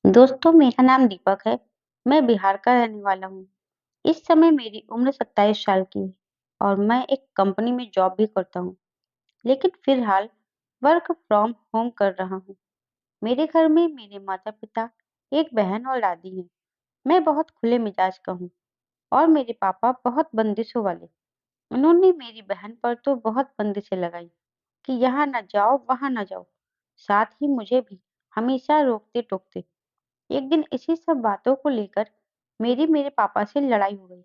दोस्तों, मेरा नाम दीपक है। मैं बिहार का रहने वाला हूँ। इस समय मेरी उम्र 27 साल की है और मैं एक कंपनी में जॉब भी करता हूँ, लेकिन फिलहाल वर्क फ्रॉम होम कर रहा हूँ। मेरे घर में मेरे माता-पिता, एक बहन और दादी हैं। मैं बहुत खुले मिजाज का हूँ और मेरे पापा बहुत बंदिशों वाले। उन्होंने मेरी बहन पर तो बहुत बंदिशें लगाई कि यहाँ ना जाओ, वहाँ ना जाओ। साथ ही मुझे भी हमेशा रोकते-टोकते। एक दिन इसी सब बातों को लेकर मेरी मेरे पापा से लड़ाई हो गई।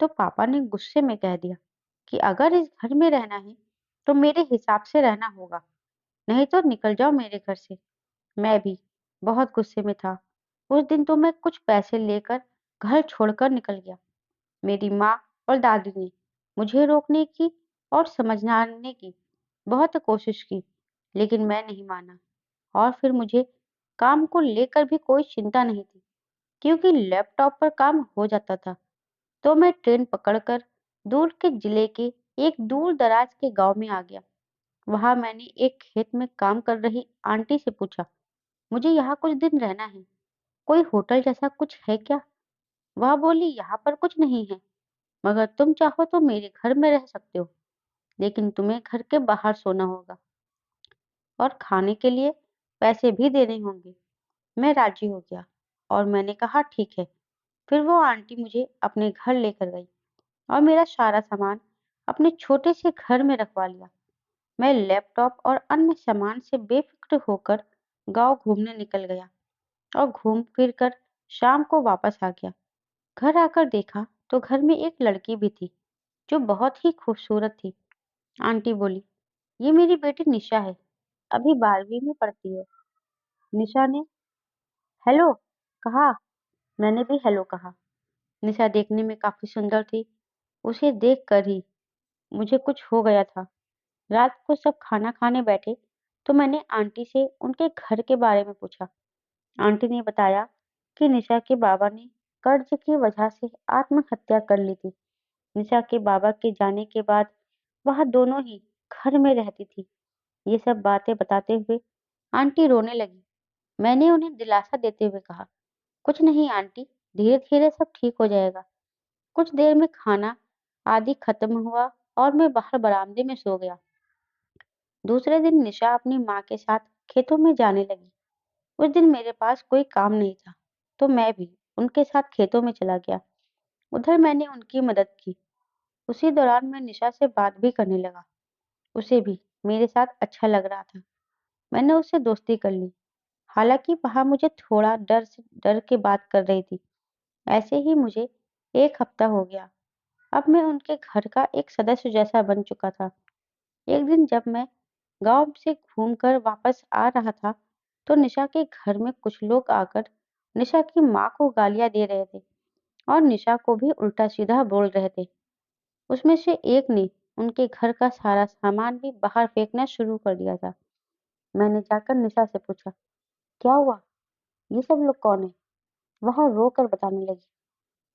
तो पापा ने गुस्से में कह दिया कि अगर इस घर में रहना है तो मेरे हिसाब से रहना होगा, नहीं तो निकल जाओ मेरे घर से। मैं भी बहुत गुस्से में था। उस दिन तो मैं कुछ पैसे लेकर घर छोड़कर निकल गया। मेरी माँ और दादी ने मुझे रोकने की और समझाने की बहुत कोशिश की, लेकिन मैं नहीं माना। और फिर मुझे काम को लेकर भी कोई चिंता नहीं थी, क्योंकि लैपटॉप पर काम हो जाता था। तो मैं ट्रेन पकड़कर दूर के जिले के एक दूर दराज के गांव में आ गया। वहां मैंने एक खेत में काम कर रही आंटी से पूछा, मुझे यहाँ कुछ दिन रहना है, कोई होटल जैसा कुछ है क्या? वह बोली, यहाँ पर कुछ नहीं है, मगर तुम चाहो तो मेरे घर में रह सकते हो, लेकिन तुम्हें घर के बाहर सोना होगा और खाने के लिए पैसे भी देने होंगे। मैं राजी हो गया और मैंने कहा ठीक है। फिर वो आंटी मुझे अपने घर लेकर गई और मेरा सारा सामान अपने छोटे से घर में रखवा लिया। मैं लैपटॉप और अन्य सामान से बेफिक्र होकर गांव घूमने निकल गया और घूम फिर कर शाम को वापस आ गया। घर आकर देखा तो घर में एक लड़की भी थी, जो बहुत ही खूबसूरत थी। आंटी बोली, ये मेरी बेटी निशा है, अभी 12वीं में पढ़ती है। निशा ने हेलो कहा। मैंने भी हेलो कहा। निशा देखने में काफी सुंदर थी। उसे देख कर ही मुझे कुछ हो गया था। रात को सब खाना खाने बैठे तो मैंने आंटी से उनके घर के बारे में पूछा। आंटी ने बताया कि निशा के बाबा ने कर्ज की वजह से आत्महत्या कर ली थी। निशा के बाबा के जाने के बाद वह दोनों ही घर में रहती थी। ये सब बातें बताते हुए आंटी रोने लगी। मैंने उन्हें दिलासा देते हुए कहा, कुछ नहीं आंटी, धीरे धीरे सब ठीक हो जाएगा। कुछ देर में खाना आदि खत्म हुआ और मैं बाहर बरामदे में सो गया। दूसरे दिन निशा अपनी माँ के साथ खेतों में जाने लगी। उस दिन मेरे पास कोई काम नहीं था, तो मैं भी उनके साथ खेतों में चला गया। उधर मैंने उनकी मदद की। उसी दौरान मैं निशा से बात भी करने लगा। उसे भी मेरे साथ अच्छा लग रहा था। मैंने उससे दोस्ती कर ली। हालांकि वहां मुझे थोड़ा डर के बात कर रही थी। ऐसे ही मुझे एक हफ्ता हो गया। अब मैं उनके घर का एक सदस्य जैसा बन चुका था। एक दिन जब मैं गांव से घूमकर वापस आ रहा था, तो निशा के घर में कुछ लोग आकर निशा की माँ को गालियां दे रहे थे और निशा को भी उल्टा सीधा बोल रहे थे। उसमें से एक ने उनके घर का सारा सामान भी बाहर फेंकना शुरू कर दिया था। मैंने जाकर निशा से पूछा, क्या हुआ? ये सब लोग कौन है? वह रोकर बताने लगी,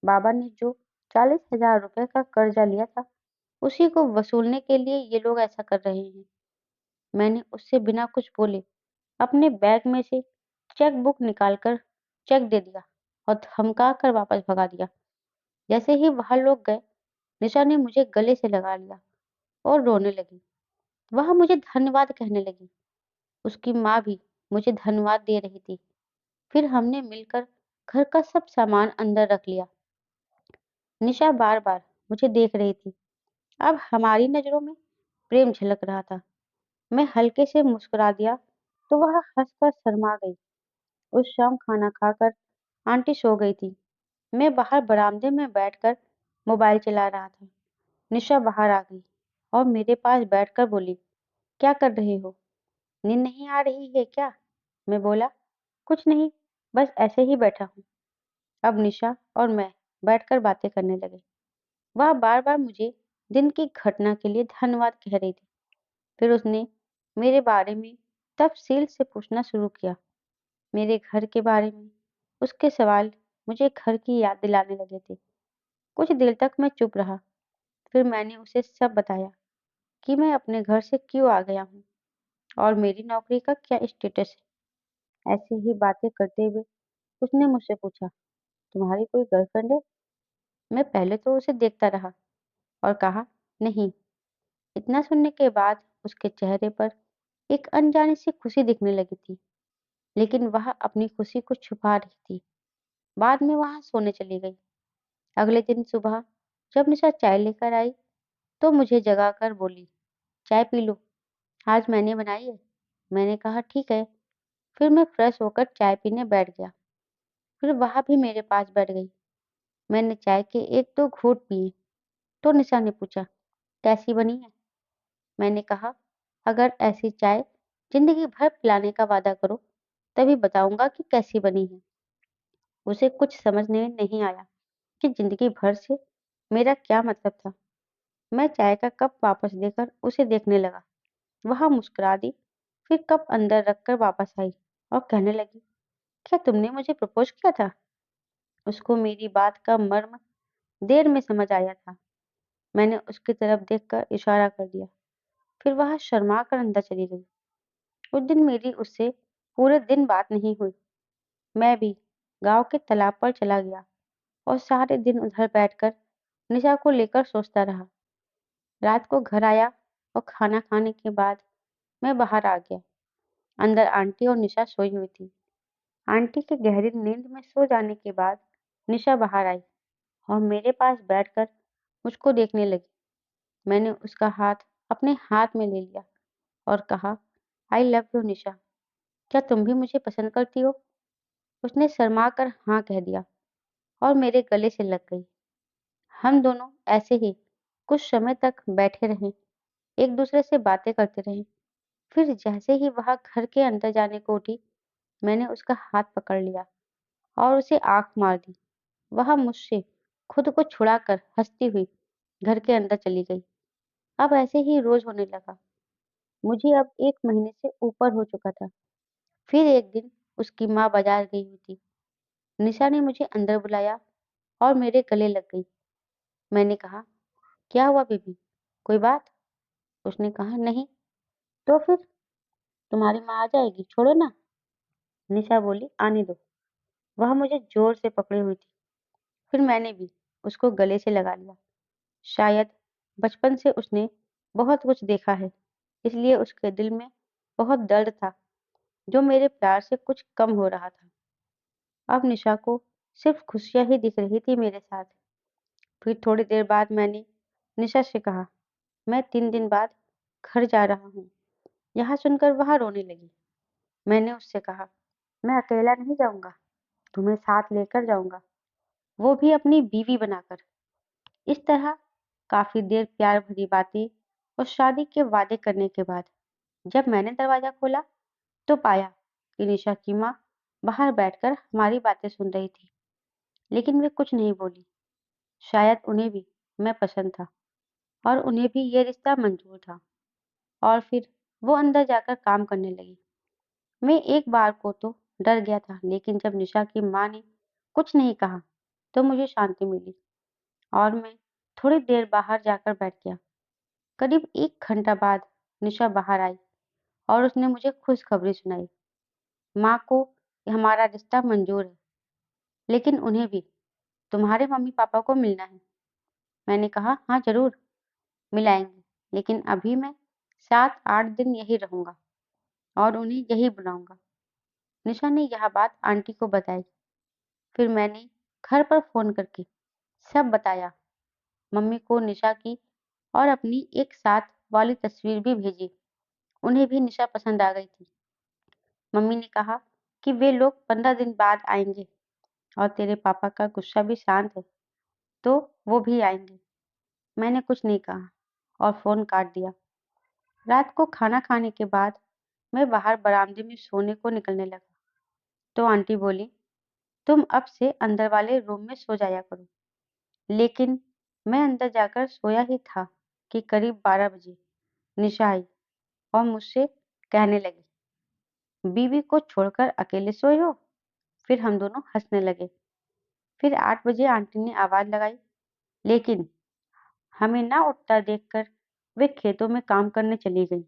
बाबा ने जो 40,000 रुपए का कर्जा लिया था, उसी को वसूलने के लिए ये लोग ऐसा कर रहे हैं। मैंने उससे बिना कुछ बोले अपने बैग में से चेक बुक निकालकर चेक दे दिया और धमका कर वापस भगा दिया। जैसे ही वह लोग गए, निशा ने मुझे गले से लगा लिया और रोने लगी। वह मुझे धन्यवाद कहने लगी। उसकी माँ भी मुझे धन्यवाद दे रही थी। फिर हमने मिलकर घर का सब सामान अंदर रख लिया। निशा बार बार मुझे देख रही थी। अब हमारी नजरों में प्रेम झलक रहा था। मैं हल्के से मुस्कुरा दिया तो वह हंसकर शर्मा गई। उस शाम खाना खाकर आंटी सो गई थी। मैं बाहर बरामदे में बैठकर मोबाइल चला रहा था। निशा बाहर आ गई और मेरे पास बैठकर बोली, क्या कर रहे हो? नींद नहीं आ रही है क्या? मैं बोला, कुछ नहीं, बस ऐसे ही बैठा हूँ। अब निशा और मैं बैठकर बातें करने लगे। वह बार बार मुझे दिन की घटना के लिए धन्यवाद कह रही थी। फिर उसने मेरे बारे में तफसील से पूछना शुरू किया। मेरे घर के बारे में उसके सवाल मुझे घर की याद दिलाने लगे थे। कुछ देर तक मैं चुप रहा। फिर मैंने उसे सब बताया कि मैं अपने घर से क्यों आ गया हूँ और मेरी नौकरी का क्या स्टेटस है। ऐसी ही बातें करते हुए उसने मुझसे पूछा, तुम्हारी कोई गर्लफ्रेंड है? मैं पहले तो उसे देखता रहा और कहा, नहीं। इतना सुनने के बाद उसके चेहरे पर एक अनजानी सी खुशी दिखने लगी थी, लेकिन वह अपनी खुशी को छुपा रही थी। बाद में वहां सोने चली गई। अगले दिन सुबह जब निशा चाय लेकर आई तो मुझे जगाकर बोली, चाय पी लो, आज मैंने बनाई है। मैंने कहा, ठीक है। फिर मैं फ्रेश होकर चाय पीने बैठ गया। फिर वह भी मेरे पास बैठ गई। मैंने चाय के एक दो घूंट पिए तो निशा ने पूछा, कैसी बनी है? मैंने कहा, अगर ऐसी चाय जिंदगी भर पिलाने का वादा करो तभी बताऊंगा कि कैसी बनी है। उसे कुछ समझ में नहीं आया कि जिंदगी भर से मेरा क्या मतलब था। मैं चाय का कप वापस देकर उसे देखने लगा। वह मुस्कुरा दी, फिर कप अंदर रखकर वापस आई और कहने लगी, क्या तुमने मुझे प्रपोज किया था? उसको मेरी बात का मर्म देर में समझ आया था। मैंने उसकी तरफ देखकर इशारा कर दिया। फिर वह शर्मा कर अंदर चली गई। उस दिन मेरी उससे पूरे दिन बात नहीं हुई। मैं भी गांव के तालाब पर चला गया और सारे दिन उधर बैठकर निशा को लेकर सोचता रहा। रात को घर आया और खाना खाने के बाद मैं बाहर आ गया। अंदर आंटी और निशा सोई हुई थी। आंटी के गहरी नींद में सो जाने के बाद निशा बाहर आई और मेरे पास बैठकर मुझको देखने लगी। मैंने उसका हाथ अपने हाथ में ले लिया और कहा, आई लव यू निशा, क्या तुम भी मुझे पसंद करती हो? उसने शर्मा कर हाँ कह दिया और मेरे गले से लग गई। हम दोनों ऐसे ही कुछ समय तक बैठे रहे, एक दूसरे से बातें करते रहे। फिर जैसे ही वह घर के अंदर जाने को उठी, मैंने उसका हाथ पकड़ लिया और उसे आंख मार दी। वह मुझसे खुद को छुड़ाकर हंसती हुई घर के अंदर चली गई। अब ऐसे ही रोज होने लगा। मुझे अब 1 महीने से ऊपर हो चुका था। फिर एक दिन उसकी माँ बाजार गई हुई थी। निशा ने मुझे अंदर बुलाया और मेरे गले लग गई। मैंने कहा, क्या हुआ बेबी? कोई बात? उसने कहा, नहीं। तो फिर तुम्हारी माँ आ जाएगी, छोड़ो ना। निशा बोली, आने दो। वह मुझे जोर से पकड़े हुई थी। फिर मैंने भी उसको गले से लगा लिया। शायद बचपन से उसने बहुत कुछ देखा है, इसलिए उसके दिल में बहुत दर्द था जो मेरे प्यार से कुछ कम हो रहा था। अब निशा को सिर्फ खुशियां ही दिख रही थी मेरे साथ। फिर थोड़ी देर बाद मैंने निशा से कहा, मैं 3 दिन बाद घर जा रहा हूँ। यह सुनकर वह रोने लगी। मैंने उससे कहा, मैं अकेला नहीं जाऊंगा, तुम्हें साथ लेकर जाऊंगा, वो भी अपनी बीवी बनाकर। इस तरह काफी देर प्यार भरी बातें और शादी के वादे करने के बाद जब मैंने दरवाजा खोला तो पाया कि निशा की माँ बाहर बैठकर हमारी बातें सुन रही थी, लेकिन वे कुछ नहीं बोली। शायद उन्हें भी मैं पसंद था और उन्हें भी ये रिश्ता मंजूर था। और फिर वो अंदर जाकर काम करने लगी। मैं एक बार को तो डर गया था, लेकिन जब निशा की माँ ने कुछ नहीं कहा तो मुझे शांति मिली और मैं थोड़ी देर बाहर जाकर बैठ गया। करीब 1 घंटा बाद निशा बाहर आई और उसने मुझे खुशखबरी सुनाई। माँ को हमारा रिश्ता मंजूर है, लेकिन उन्हें भी तुम्हारे मम्मी पापा को मिलना है। मैंने कहा, हाँ जरूर मिलाएंगे, लेकिन अभी मैं 7-8 दिन यही रहूंगा और उन्हें यही बुलाऊंगा। निशा ने यह बात आंटी को बताई। फिर मैंने घर पर फोन करके सब बताया। मम्मी को निशा की और अपनी एक साथ वाली तस्वीर भी भेजी। उन्हें भी निशा पसंद आ गई थी। मम्मी ने कहा कि वे लोग 15 दिन बाद आएंगे और तेरे पापा का गुस्सा भी शांत है तो वो भी आएंगे। मैंने कुछ नहीं कहा और फोन काट दिया। रात को खाना खाने के बाद मैं बाहर बरामदे में सोने को निकलने लगा तो आंटी बोली, तुम अब से अंदर वाले रूम में सो जाया करो। लेकिन मैं अंदर जाकर सोया ही था कि करीब 12 बजे निशा आई और मुझसे कहने लगी, बीवी को छोड़कर अकेले सोए हो? फिर हम दोनों हंसने लगे। फिर 8 बजे आंटी ने आवाज लगाई, लेकिन हमें ना उठता देखकर वे खेतों में काम करने चली गई।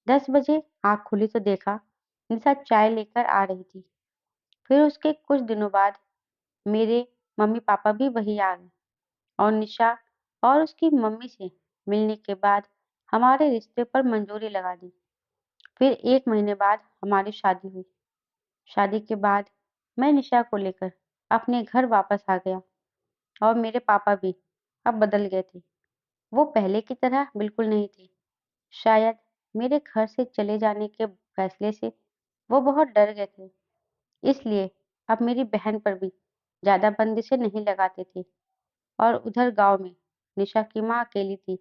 10 बजे आंख खुली तो देखा निशा चाय लेकर आ रही थी। फिर उसके कुछ दिनों बाद मेरे मम्मी-पापा भी वहीं आ गए और निशा और उसकी मम्मी से मिलने के बाद हमारे रिश्ते पर मंजूरी लगा दी। फिर 1 महीने बाद हमारी शादी हुई। शादी के बाद मैं निशा को लेकर अपने घर वापस आ गया और मेरे पापा भी अब बदल गए थे। वो पहले की तरह बिल्कुल नहीं थे। शायद मेरे घर से चले जाने के फैसले से वो बहुत डर गए थे। इसलिए अब मेरी बहन पर भी ज़्यादा बंदिशें नहीं लगाते थे और उधर गाँव में निशा की माँ अकेली थी,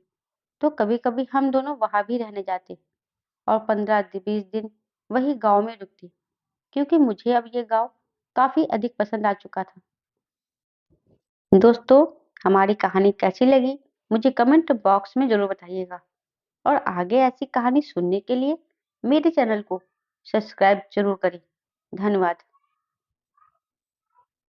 तो कभी-कभी हम दोनों वहाँ भी रहने जाते और 15-20 दिन वही गाँव में रुकती, क्योंकि मुझे अब ये गाँव काफ़ी अधिक पसंद आ चुका था। दोस्तों, हमारी कहानी कैसी लगी? मुझे कमेंट बॉक्स में ज़रूर बताइएगा और आगे ऐसी कहानी सुनने के लिए मेरे चैनल को सब्सक्राइब ज़रूर करें। धन्यवाद।